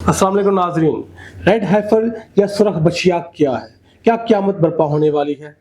अस्सलाम वालेकुम नाज़रीन। रेड heifer या सुरख बछिया क्या है? क्या क़यामत बर्पा होने वाली है?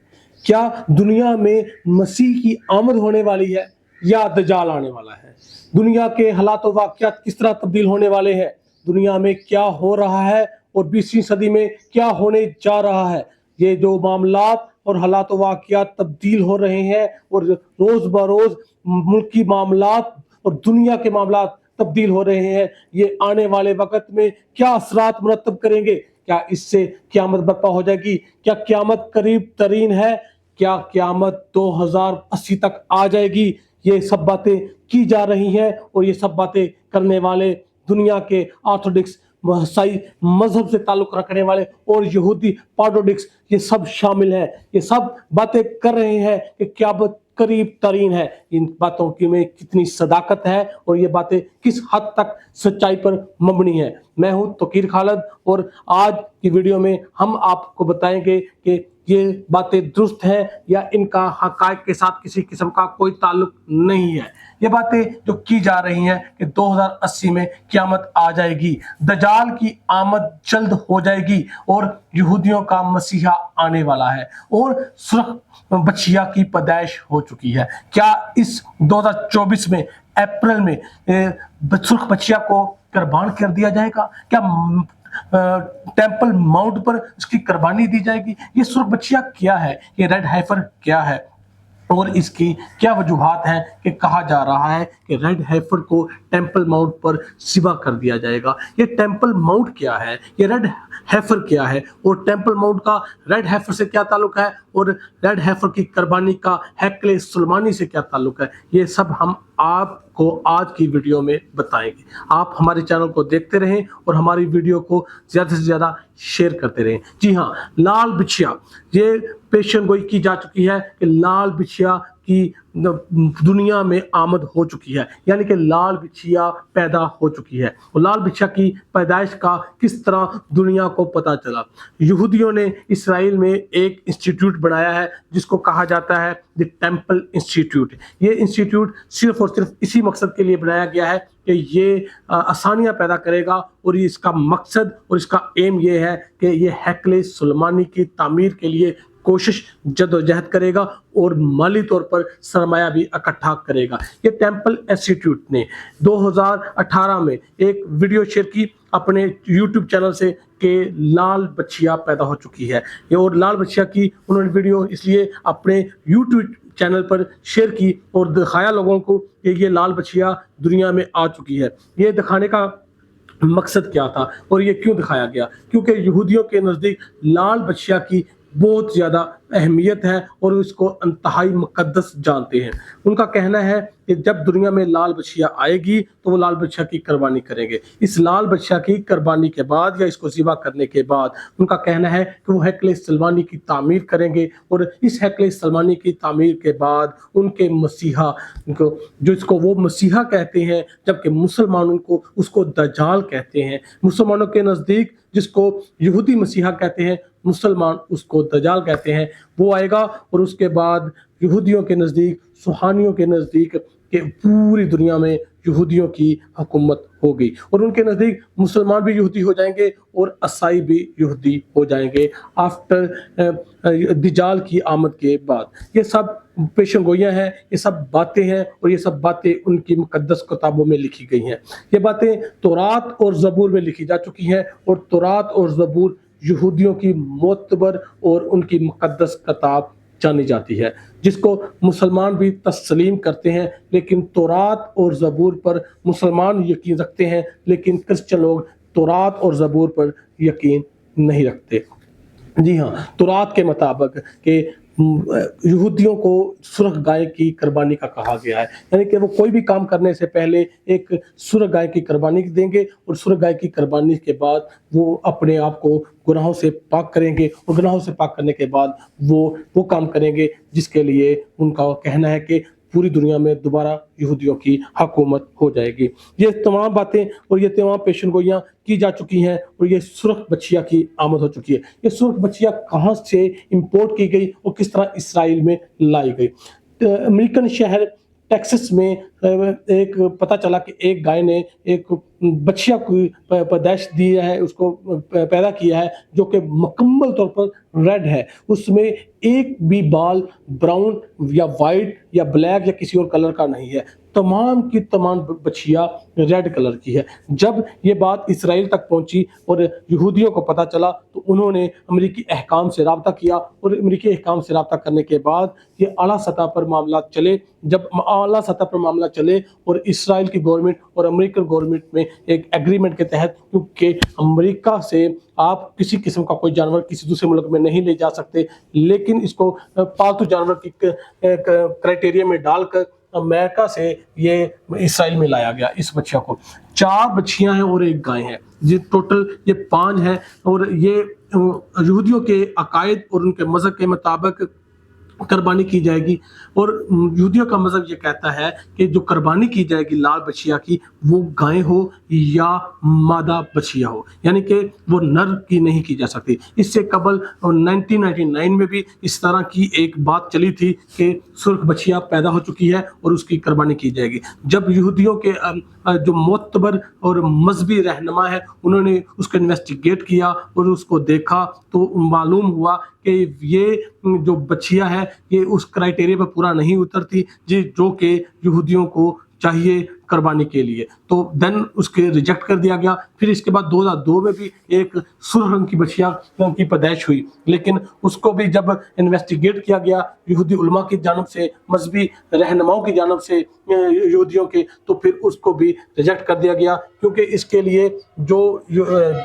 क्या दुनिया में मसीह की आमद होने वाली है या दज्जाल आने वाला है? दुनिया के हालात व वाक़यात किस तरह तब्दील होने वाले हैं? दुनिया में क्या हो रहा है और 20वीं सदी में क्या होने जा रहा है? ये जो मामलात और हालात व वाक़यात तब्दील हो रहे हैं और रोज़ बरोज़ मुल्क की मामलात और दुनिया के मामलात तब्दील हो रहे हैं, ये आने वाले वक्त में क्या असरात मुरतब करेंगे? क्या इससे क़यामत बर्पा हो जाएगी? क्या क़यामत करीब तरीन है? क्या क़यामत 2080 तक आ जाएगी? ये सब बातें की जा रही हैं और ये सब बातें करने वाले दुनिया के ऑर्थोडॉक्स ईसाई मजहब से ताल्लुक रखने वाले और यहूदी पार्डोडिक्स ये सब शामिल हैं। ये सब बातें कर रहे हैं कि क़यामत करीब तरीन है। इन बातों की में कितनी सदाकत है और ये बातें किस हद तक सच्चाई पर मबनी है। मैं हूं तोकीर खालिद और आज की वीडियो में हम आपको बताएंगे कि ये बातें दुरुस्त हैं या इनका हक़ाइक़ के साथ किसी किस्म का कोई ताल्लुक नहीं है। ये बातें जो की जा रही हैं कि 2080 में क़यामत आ जाएगी, दज्जाल की आमद जल्द हो जाएगी और यहूदियों का मसीहा आने वाला है और सुरख बछिया की पैदाइश हो चुकी है। क्या इस 2024 में अप्रैल में सुरख बछिया को कुर्बान कर दिया जाएगा? क्या टेंपल माउंट पर इसकी कुर्बानी दी जाएगी? ये सुरख बछिया क्या है? ये रेड heifer क्या है और इसकी क्या वजूहात हैं कि कहा जा रहा है कि रेड heifer को टेंपल माउंट पर सिवा कर दिया जाएगा? ये टेंपल माउंट क्या है? ये रेड heifer क्या है और टेंपल माउंट का रेड heifer से क्या ताल्लुक है और रेड heifer की कुर्बानी का हैकले सुलेमानी से क्या ताल्लुक है? ये सब हम आपको आज की वीडियो में बताएंगे। आप हमारे चैनल को देखते रहें और हमारी वीडियो को ज़्यादा से ज़्यादा शेयर करते रहें। जी हाँ, लाल बिछिया ये पेशन गोई की जा चुकी है कि लाल बिछिया की दुनिया में आमद हो चुकी है, यानी कि लाल बिछिया पैदा हो चुकी है। और लाल बिछिया की पैदाइश का किस तरह दुनिया को पता चला? यहूदियों ने इसराइल में एक इंस्टीट्यूट बनाया है जिसको कहा जाता है द टेंपल इंस्टीट्यूट। ये इंस्टीट्यूट सिर्फ और सिर्फ इसी मकसद के लिए बनाया गया है कि ये आसानियाँ पैदा करेगा और ये इसका मकसद और इसका एम ये है कि ये हैकले सुलेमानी की तामीर के लिए कोशिश जदोजहद करेगा और माली तौर पर सरमाया भी इकट्ठा करेगा। ये टेंपल इंस्टीट्यूट ने 2018 में एक वीडियो शेयर की अपने यूट्यूब चैनल से कि लाल बछिया पैदा हो चुकी है। ये और लाल बछिया की उन्होंने वीडियो इसलिए अपने यूट्यूब चैनल पर शेयर की और दिखाया लोगों को कि ये लाल बछिया दुनिया में आ चुकी है। ये दिखाने का मकसद क्या था और ये क्यों दिखाया गया? क्योंकि यहूदियों के नज़दीक लाल बछिया की बहुत ज़्यादा अहमियत है और इसको इंतहाई मुकद्दस जानते हैं। उनका कहना है कि जब दुनिया में लाल बछिया आएगी तो वो लाल बछिया की कुर्बानी करेंगे। इस लाल बछिया की कुर्बानी के बाद या इसको ज़िबा करने के बाद उनका कहना है कि वो हैकले सुलेमानी की तामीर करेंगे और इस हैकले सुलेमानी की तामीर के बाद उनके मसीहा को, जो इसको वो मसीहा कहते हैं, जबकि मुसलमानों को उसको दज्जाल कहते हैं। मुसलमानों के नज़दीक जिसको यहूदी मसीहा कहते हैं, मुसलमान उसको दज्जाल कहते हैं, वो आएगा और उसके बाद यहूदियों के नज़दीक, सुहानियों के नज़दीक कि पूरी दुनिया में यहूदियों की हुकूमत होगी और उनके नज़दीक मुसलमान भी यहूदी हो जाएंगे और ईसाई भी यहूदी हो जाएंगे आफ्टर दज्जाल की आमद के बाद। ये सब पेशन गोइयाँ हैं, ये सब बातें हैं और ये सब बातें उनकी मुकद्दस किताबों में लिखी गई हैं। ये बातें तौरात और ज़बूर में लिखी जा चुकी हैं और तौरात और ज़बूर यहूदियों की मोतबर और उनकी मुकद्दस किताब जानी जाती है, जिसको मुसलमान भी तस्लीम करते हैं। लेकिन तौरात और ज़बूर पर मुसलमान यकीन रखते हैं, लेकिन क्रिश्चियन लोग तौरात और ज़बूर पर यकीन नहीं रखते। जी हाँ, तौरात के मुताबिक कि यहूदियों को सुरख गाय की कुर्बानी का कहा गया है, यानी कि वो कोई भी काम करने से पहले एक सुरख गाय की कुर्बानी देंगे और सुरख गाय की कुर्बानी के बाद वो अपने आप को गुनाहों से पाक करेंगे और गुनाहों से पाक करने के बाद वो काम करेंगे जिसके लिए उनका कहना है कि पूरी दुनिया में दोबारा यहूदियों की हुकूमत हो जाएगी। ये तमाम बातें और ये तमाम पेशन गोइयाँ की जा चुकी हैं और ये सुरख बछिया की आमद हो चुकी है। ये सुरख बछिया कहाँ से इंपोर्ट की गई और किस तरह इसराइल में लाई गई? अमेरिकन शहर टेक्सास में ایک پتہ چلا کہ ایک گائے نے ایک بچیا کی پیدائش دی ہے، اس کو پیدا کیا ہے، جو کہ مکمل طور پر ریڈ ہے، اس میں ایک بھی بال براؤن یا وائٹ یا بلیک یا کسی اور کلر کا نہیں ہے، تمام کی تمام بچیا ریڈ کلر کی ہے۔ جب یہ بات اسرائیل تک پہنچی اور یہودیوں کو پتہ چلا تو انہوں نے امریکی حکام سے رابطہ کیا، اور امریکی حکام سے رابطہ کرنے کے بعد یہ اعلیٰ سطح پر معاملات چلے۔ جب اعلیٰ سطح پر معاملات چلے اور اسرائیل کی گورنمنٹ اور امریکن گورنمنٹ میں ایک ایگریمنٹ کے تحت، کیونکہ امریکہ سے آپ کسی قسم کا کوئی جانور کسی دوسرے ملک میں نہیں لے جا سکتے، لیکن اس کو پالتو جانور کی کرائٹیریا میں ڈال کر امریکہ سے یہ اسرائیل میں لایا گیا۔ اس بچیا کو 4 بچیاں ہیں اور ایک گائے ہے، یہ ٹوٹل یہ 5 ہیں، اور یہ یہودیوں کے عقائد اور ان کے مذہب کے مطابق قربانی کی جائے گی۔ اور یہودیوں کا مذہب یہ کہتا ہے کہ جو قربانی کی جائے گی لال بچیا کی، وہ گائے ہو یا مادہ بچیا ہو، یعنی کہ وہ نر کی نہیں کی جا سکتی۔ اس سے قبل 1999 میں بھی اس طرح کی ایک بات چلی تھی کہ سرخ بچیا پیدا ہو چکی ہے اور اس کی قربانی کی جائے گی۔ جب یہودیوں کے جو معتبر اور مذہبی رہنما ہے انہوں نے اس کو انویسٹیگیٹ کیا اور اس کو دیکھا تو معلوم ہوا کہ یہ جو بچیا ہے یہ اس کرائٹیریا پہ پورا نہیں اترتی جو کہ یہودیوں کو چاہیے قربانی کے لیے، تو دین اس کے ریجیکٹ کر دیا گیا۔ پھر اس کے بعد 2002 میں بھی ایک سرخ رنگ کی بچیا کی پیدائش ہوئی، لیکن اس کو بھی جب انویسٹیگیٹ کیا گیا یہودی علماء کی جانب سے، مذہبی رہنماؤں کی جانب سے یہودیوں کے، تو پھر اس کو بھی ریجیکٹ کر دیا گیا، کیونکہ اس کے لیے جو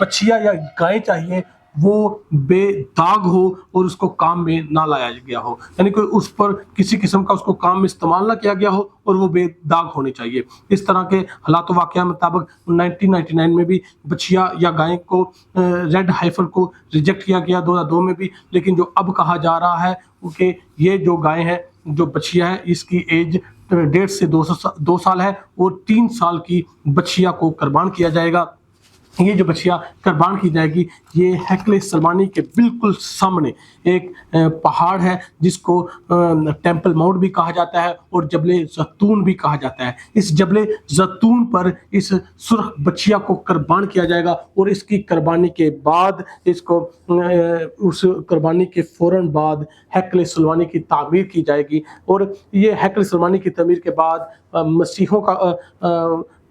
بچیا یا گائے چاہیے وہ بے داغ ہو اور اس کو کام میں نہ لایا گیا ہو، یعنی کہ اس پر کسی قسم کا اس کو کام میں استعمال نہ کیا گیا ہو اور وہ بے داغ ہونی چاہیے۔ اس طرح کے حالات و واقعہ مطابق 1999 میں بھی بچیا یا گائے کو ریڈ ہائفر کو ریجیکٹ کیا گیا، 2002 میں بھی، لیکن جو اب کہا جا رہا ہے کہ یہ جو گائے ہے جو بچیا ہے اس کی ایج 1.5 سے 2 سال ہے، اور 3 سال کی بچیا کو قربان کیا جائے گا۔ یہ جو بچیا قربان کی جائے گی یہ ہیکل سلمانی کے بالکل سامنے ایک پہاڑ ہے جس کو ٹیمپل ماؤنٹ بھی کہا جاتا ہے اور جبل زیتون بھی کہا جاتا ہے۔ اس جبل زیتون پر اس سرخ بچیا کو قربان کیا جائے گا، اور اس کی قربانی کے بعد اس قربانی کے فوراً بعد ہیکل سلمانی کی تعمیر کی جائے گی۔ اور یہ ہیکل سلمانی کی تعمیر کے بعد مسیحیوں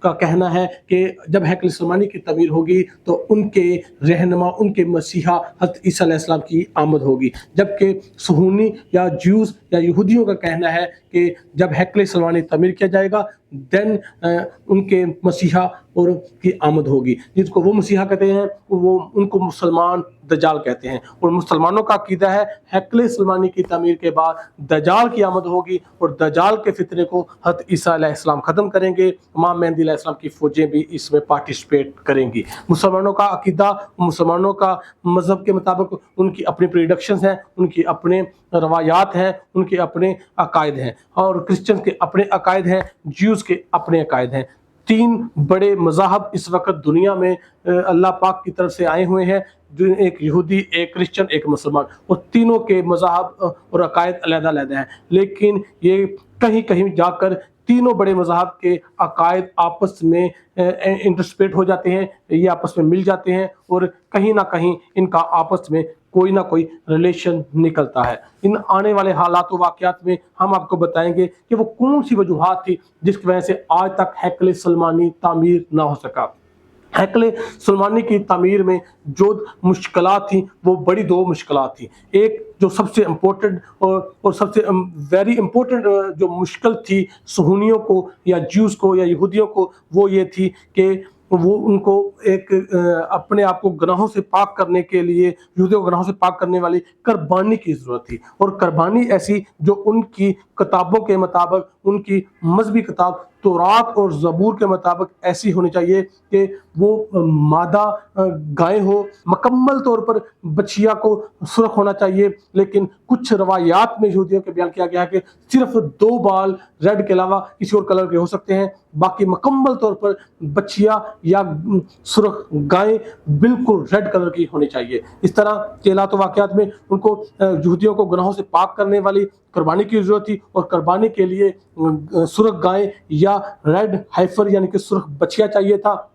کا کہنا ہے کہ جب ہیکل سلمانی کی تعمیر ہوگی تو ان کے رہنما، ان کے مسیحا حضرت عیسیٰ علیہ السلام کی آمد ہوگی، جبکہ صہیونی یا جیوز یا یہودیوں کا کہنا ہے کہ جب ہیکل سلمانی تعمیر کیا جائے گا دین ان کے مسیحا اور کی آمد ہوگی، جس کو وہ مسیحا کہتے ہیں، وہ ان کو مسلمان دجال کہتے ہیں۔ اور مسلمانوں کا عقیدہ ہے ہیکل سلمانی کی تعمیر کے بعد دجال کی آمد ہوگی، اور دجال کے فتنے کو حضرت عیسیٰ علیہ السلام ختم کریں گے، امام مہدی علیہ السلام کی فوجیں بھی اس میں پارٹیسپیٹ کریں گی۔ مسلمانوں کا عقیدہ، مسلمانوں کا مذہب کے مطابق ان کی اپنی پریڈکشنز ہیں، ان کی اپنے روایات ہیں، ان کے اپنے عقائد ہیں، اور کرسچن کے اپنے عقائد ہیں، جیوز کے اپنے عقائد ہیں۔ 3 بڑے مذاہب اس وقت دنیا میں اللہ پاک کی طرف سے آئے ہوئے ہیں، جو ایک یہودی، ایک کرسچن، ایک مسلمان، اور تینوں کے مذاہب اور عقائد علیحدہ علیحدہ ہیں، لیکن یہ کہیں کہیں جا کر تینوں بڑے مذاہب کے عقائد آپس میں انٹرسپیٹ ہو جاتے ہیں، یہ آپس میں مل جاتے ہیں، اور کہیں نہ کہیں ان کا آپس میں کوئی نہ کوئی ریلیشن نکلتا ہے۔ ان آنے والے حالات و واقعات میں ہم آپ کو بتائیں گے کہ وہ کون سی وجوہات تھی جس کی وجہ سے آج تک ہیکل سلمانی تعمیر نہ ہو سکا۔ ہیکل سلمانی کی تعمیر میں جو مشکلات تھیں وہ بڑی 2 مشکلات تھیں۔ ایک جو سب سے امپورٹنٹ اور سب سے ویری امپورٹنٹ جو مشکل تھی صہیونیوں کو یا جیوز کو یا یہودیوں کو، وہ یہ تھی کہ وہ ان کو ایک اپنے آپ کو گناہوں سے پاک کرنے کے لیے، یہودیوں کو گناہوں سے پاک کرنے والی قربانی کی ضرورت تھی، اور قربانی ایسی جو ان کی کتابوں کے مطابق، ان کی مذہبی کتاب تورات اور زبور کے مطابق ایسی ہونی چاہیے کہ وہ مادہ گائے ہو، مکمل طور پر بچیا کو سرخ ہونا چاہیے، لیکن کچھ روایات میں یہودیوں کے بیان کیا گیا ہے کہ صرف 2 بال ریڈ کے علاوہ کسی اور کلر کے ہو سکتے ہیں، باقی مکمل طور پر بچیا یا سرخ گائے بالکل ریڈ کلر کی ہونی چاہیے۔ اس طرح کے حالات و واقعات میں ان کو یہودیوں کو گناہوں سے پاک کرنے والی قربانی کی ضرورت تھی، اور قربانی کے لیے सुर्ख गाय या रेड हाइफर यानी कि सुर्ख बछिया चाहिए था,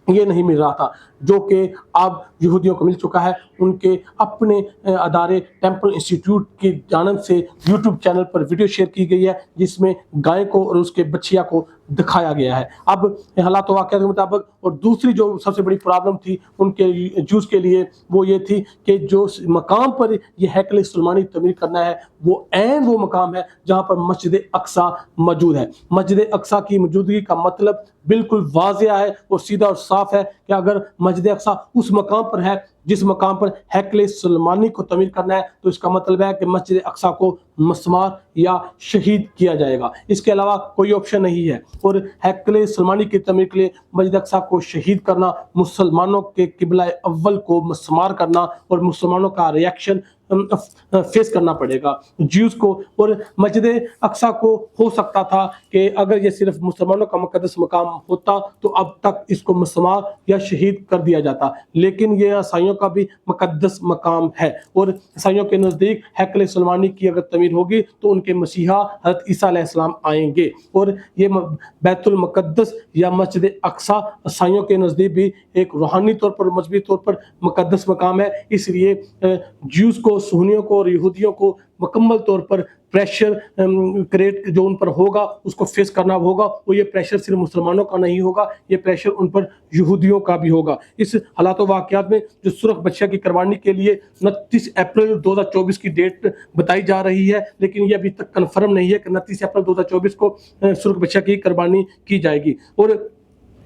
ये नहीं मिल रहा था, जो कि अब यहूदियों को मिल चुका है। उनके अपने अदारे टेम्पल इंस्टीट्यूट की जानब से यूट्यूब चैनल पर वीडियो शेयर की गई है, जिसमें गाय को और उसके बच्चिया को दिखाया गया है। अब हालात वाक़या के मुताबिक, और दूसरी जो सबसे बड़ी प्रॉब्लम थी उनके जूस के लिए, वो ये थी कि जो मकाम पर ये हैकल सुलेमानी तमीर करना है, वो मकाम है जहाँ पर मस्जिद अक्सा मौजूद है। मस्जिद अक्सा की मौजूदगी का मतलब बिल्कुल वाज़ेह है और सीधा और साफ है कि अगर मस्जिद अक्सा उस मकाम पर है जिस मकाम पर हैकल सुलेमानी को तमीर करना है, तो इसका मतलब है कि मस्जिद अक्सा को मसमार या शहीद किया जाएगा। इसके अलावा कोई ऑप्शन नहीं है। और हैकल सुलेमानी की तमीर के लिए मस्जिद अक्सा को शहीद करना, मुसलमानों के किबला अव्वल को मसमार करना और मुसलमानों का रिएक्शन फेस करना पड़ेगा ज्यूस को। और मस्जिद अक्सा को हो सकता था कि अगर ये सिर्फ मुसलमानों का मुकद्दस मकाम होता तो अब तक इसको मसमार या शहीद कर दिया जाता, लेकिन ये ईसाइयों का भी मुकद्दस मकाम है। और ईसाइयों के नज़दीक हैकल सुलेमानी की अगर तमीर होगी तो उनके मसीहा हज़रत ईसा अलैहिस्सलाम आएंगे। और ये बैतुल मुकद्दस या मस्जिद अक्सा ईसाइयों के नज़दीक भी एक रूहानी तौर पर, मजहबी तौर पर मुकद्दस मकाम है। इसलिए ज्यूस को, सुन्नियों को और यहूदियों को मुकम्मल तौर पर प्रेशर क्रिएट जो उन पर होगा उसको फेस करना होगा। और ये प्रेशर सिर्फ मुसलमानों का नहीं होगा, ये प्रेशर उन पर यहूदियों का भी होगा। इस हालात वाक़यात में जो सुर्ख बछिया की कुर्बानी के लिए 29 अप्रैल 2024 की डेट बताई जा रही है, लेकिन ये अभी तक कन्फर्म नहीं है कि 29 अप्रैल 2024 को सुर्ख बछिया की कुर्बानी की जाएगी। और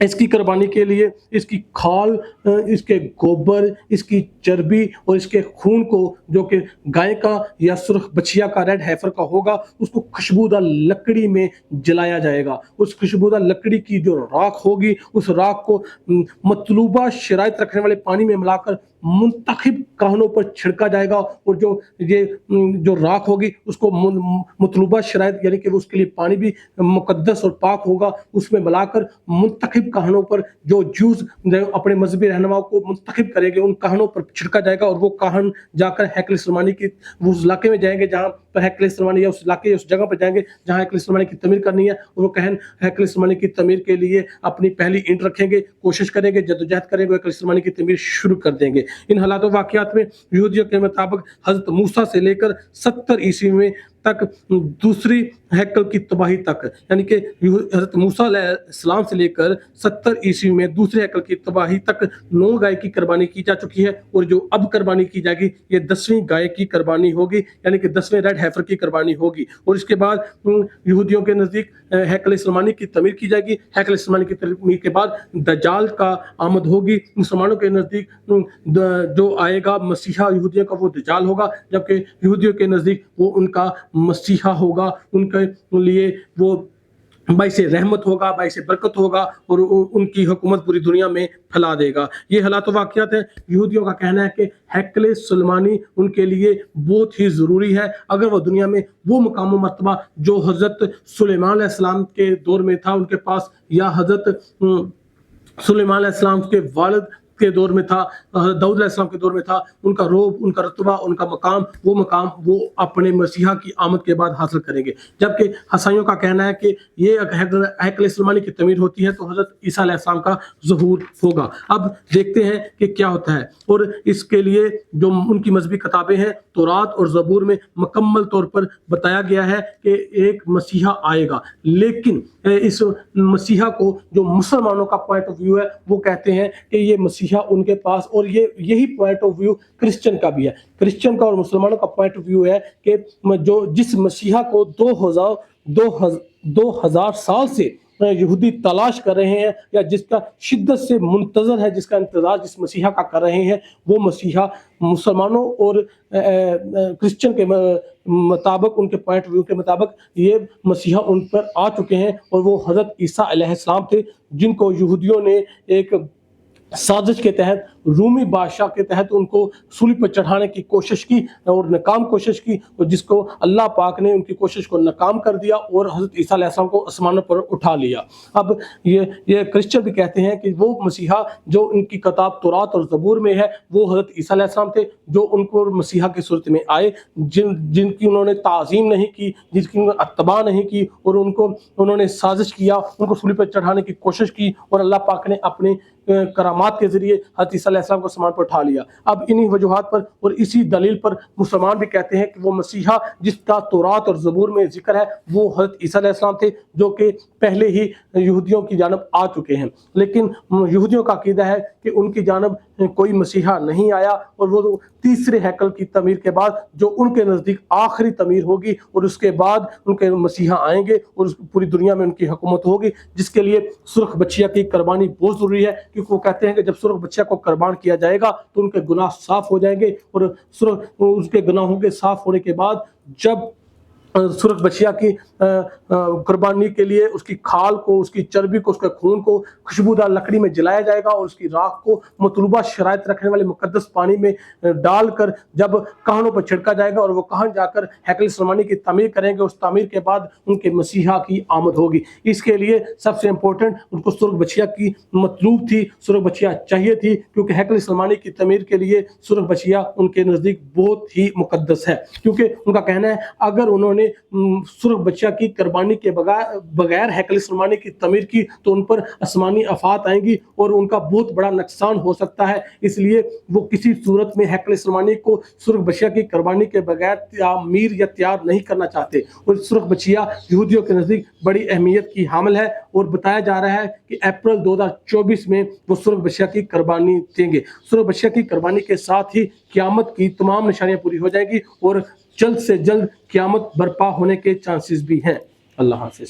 इसकी कुर्बानी के लिए इसकी खाल, इसके गोबर, इसकी चर्बी और इसके खून को, जो कि गाय का या सुर्ख बछिया का, रेड हैफर का होगा, उसको खुशबूदार लकड़ी में जलाया जाएगा। उस खुशबूदार लकड़ी की जो राख होगी, उस राख को मतलूबा शराइत रखने वाले पानी में मिलाकर मुंतखब काहनों पर छिड़का जाएगा। और जो राख होगी उसको मतलूबा शराइत यानी कि उसके लिए पानी भी मुकद्दस और पाक होगा, उसमें मिलाकर मुंतखब काहनों पर जो जूस अपने मजहबी रहनुमाओं को मुंतखब करेंगे, उन काहनों पर छिड़का जाएगा। और वो काहन जाकर हैकल सुलेमानी की उस इलाके में जाएंगे जहाँ पर हैकल सुलेमानी, या उस इलाके, उस जगह पर जाएंगे जहाँ हैकल सुलेमानी की तमीर करनी है। और वो कहन हैकल सुलेमानी की तमीर के लिए अपनी पहली ईंट रखेंगे, कोशिश करेंगे, जद्दोजहद करेंगे, हैकल सुलेमानी की तमीर शुरू कर देंगे। इन हालात वाक़यात में यहूदियों के मुताबिक हज़रत मूसा से लेकर 70 ईस्वी में तक दूसरी हैकल की तबाही तक, यानी कि हज़रत मूसा अलैहिस्सलाम से लेकर 70 ईस्वी में दूसरे हैकल की तबाही तक 9 गाय की कुर्बानी की जा चुकी है। और जो अब कुर्बानी की जाएगी ये 10वीं गाय की कुर्बानी होगी, यानी कि 10वें रेड हैफर की कुर्बानी होगी। और इसके बाद यहूदियों के नज़दीक हैकल सुलेमानी की तमीर की जाएगी। हैकल सुलेमानी की तमीर के बाद दज्जाल का आमद होगी। मुसलमानों के नज़दीक जो आएगा मसीहा यहूदियों का, वो दज्जाल होगा, जबकि यहूदियों के नज़दीक वो उनका मसीहा होगा। उनके लिए वो बाइसे रहमत होगा, बाइसे बरकत होगा और उनकी हुकूमत पूरी दुनिया में फैला देगा। ये हालात वाक़यात है। यहूदियों का कहना है कि हैकल सुलेमानी उनके लिए बहुत ही ज़रूरी है। अगर वो दुनिया में वो मकाम मर्तबा जो हज़रत सुलेमान अलैहिस्सलाम के दौर में था उनके पास, या हज़रत सुलेमान अलैहिस्सलाम के वालिद के दौर में था, दाऊद अलैहिस्सलाम के दौर में था, उनका रोब, उनका रुतबा, उनका मकाम वो अपने मसीहा की आमद के बाद हासिल करेंगे। जबकि ईसाइयों का कहना है कि ये हैकल सुलेमानी की तमीर होती है तो हज़रत ईसा अलैहिस्सलाम का ज़हूर होगा। अब देखते हैं कि क्या होता है। और इसके लिए जो उनकी मजहबी किताबें हैं, तौरात और ज़बूर में मुकम्मल तौर पर बताया गया है कि एक मसीहा आएगा। लेकिन इस मसीहा को जो मुसलमानों का पॉइंट ऑफ व्यू है, वो कहते हैं कि ये मसीहा उनके पास, और यही पॉइंट ऑफ व्यू क्रिश्चियन का भी है। क्रिश्चियन का और मुसलमानों का पॉइंट ऑफ व्यू है कि जिस मसीहा को 2000 साल से यहूदी तलाश कर रहे हैं, या जिसका शिद्दत से मुंतजर है, जिसका इंतजार जिस मसीहा का कर रहे हैं, वो मसीहा मुसलमानों और क्रिश्चियन के मुताबिक, उनके पॉइंट ऑफ व्यू के मुताबिक ये मसीहा उन पर आ चुके हैं। और वो हज़रत ईसा अलैहिस्सलाम थे, जिनको यहूदियों ने एक साजिश के तहत रूमी बादशाह के तहत उनको सूली पर चढ़ाने की कोशिश की और नाकाम कोशिश की, और जिसको अल्लाह पाक ने उनकी कोशिश को नाकाम कर दिया और हज़रत ईसा अलैहिस्सलाम को आसमानों पर उठा लिया। अब ये क्रिश्चियन भी कहते हैं कि वो मसीहा जो उनकी किताब तौरात और ज़बूर में है वो हज़रत ईसा अलैहिस्सलाम थे, जो उनको मसीहा की सूरत में आए, जिनकी उन्होंने ताज़ीम नहीं की, जिनकी उन्होंने अत्तबा नहीं की, और उन्होंने साजिश किया, उनको सूली पर चढ़ाने की कोशिश की, और अल्लाह पाक ने अपने करामात के जरिए हज़रत ईसा अलैहिस्सलाम को आसमान पर उठा लिया। अब इन्हीं वजूहात पर और इसी दलील पर मुसलमान भी कहते हैं कि वो मसीहा जिसका तौरात और ज़बूर में जिक्र है वो हज़रत ईसा अलैहिस्सलाम थे, जो कि पहले ही यहूदियों की जानब आ चुके हैं। लेकिन यहूदियों का अकीदा है कि उनकी जानब कोई मसीहा नहीं आया, और वो तीसरे हैकल की तमीर के बाद जो उनके नज़दीक आखिरी तमीर होगी, और उसके बाद उनके मसीहा आएंगे और पूरी दुनिया में उनकी हुकूमत होगी, जिसके लिए सुर्ख बच्चिया की कुर्बानी बहुत ज़रूरी है, क्योंकि वो कहते हैं कि जब सुर्ख बच्चिया को कुर्बान किया जाएगा तो उनके गुनाह साफ़ हो जाएंगे, और उसके गुनाहों के साफ़ होने के बाद जब सुर्ख बछिया की कुर्बानी के लिए उसकी खाल को, उसकी चर्बी को, उसके खून को खुशबूदार लकड़ी में जलाया जाएगा, और उसकी राख को मतलूबा शराइत रखने वाले मुकद्दस पानी में डालकर जब कहनों पर छिड़का जाएगा, और वो कहन जाकर हैकल सुलेमानी की तमीर करेंगे। उस तमीर के बाद उनके मसीहा की आमद होगी। इसके लिए सबसे इम्पोर्टेंट उनको सुर्ख बछिया की मतलूब थी, सुर्ख बछिया चाहिए थी, क्योंकि हैकल सुलेमानी की तमीर के लिए सुर्ख बछिया उनके नज़दीक बहुत ही मुकद्दस है, क्योंकि उनका कहना है अगर उन्होंने सुर्ख बच्चा की कुर्बानी के बगैर हैकल सुलेमानी की तमीर की तो उन पर आसमानी आफात आएंगी और उनका बहुत बड़ा नुकसान हो सकता है। इसलिए वो किसी सूरत में हैकल सुलेमानी को सुर्ख बच्चा की कुर्बानी के बगैर तामीर या तैयार नहीं करना चाहते। और सुर्ख बच्चिया यहूदियों के नज़दीक बड़ी अहमियत की हामिल है, और बताया जा रहा है कि अप्रैल 2024 में वो सुर्ख बच्चिया की कुर्बानी देंगे। सुर्ख बच्चिया की कुर्बानी के साथ ही क़यामत की तमाम निशानियां पूरी हो जाएंगी और जल्द से जल्द क़यामत बर्पा होने के चांसेस भी हैं। अल्लाह हाफ़िज़।